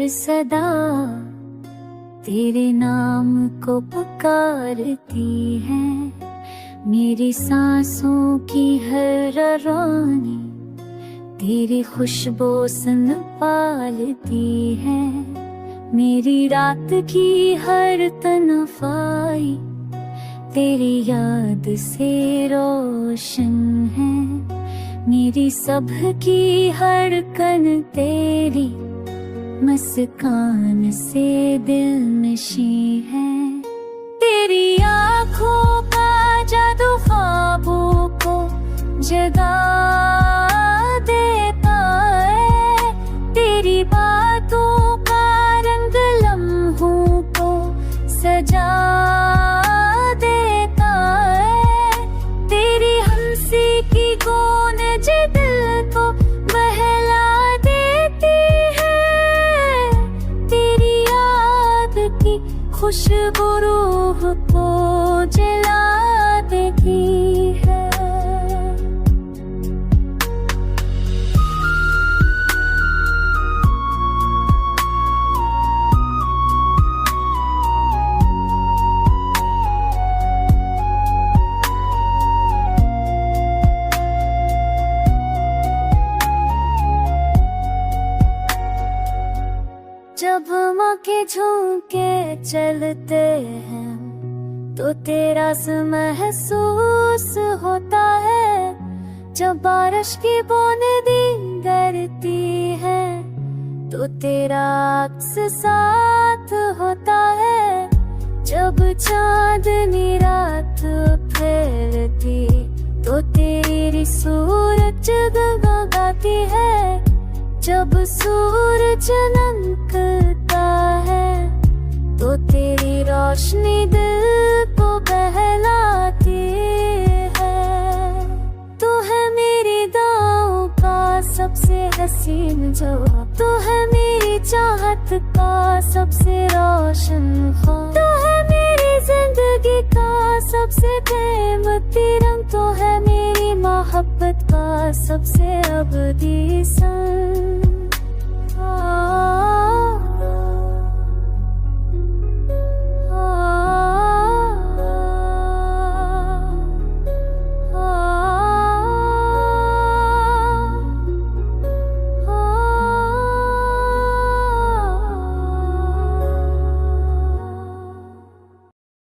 हर सदा तेरे नाम को पुकारती है। मेरी सांसों की हर रौनी तेरी खुशबू सन पालती है। मेरी रात की हर तन्हाई तेरी याद से रोशन है। मेरी सबकी हर कन तेरी मुस्कान से दिलनशी है। तेरी आँखों का जादू ख्वाबों को जगा देता है। तेरी बातों का रंग लम्हों को सजा देता है। तेरी हंसी की गूंज दिल को बहला देती है। तेरी याद की खुशबू रूह को जला देती है। जब मौके झुके चलते हैं तो तेरा महसूस होता है। जब बारिश की बूंदें गिरती है तो तेरा अक्स साथ होता है। जब चांदनी रात फैलती तो तेरी सूरज जगमगाती है। जब सूरज चमकता है तो तेरी रोशनी दिल को बहलाती है। तू है मेरी दुआओं का सबसे हसीन जवाब। तू है मेरी चाहत का सबसे रोशन ख्वाब। तू है मेरी जिंदगी का सबसे कीमती रंग। तू है मेरी मोहब्बत का सबसे अबदी संग।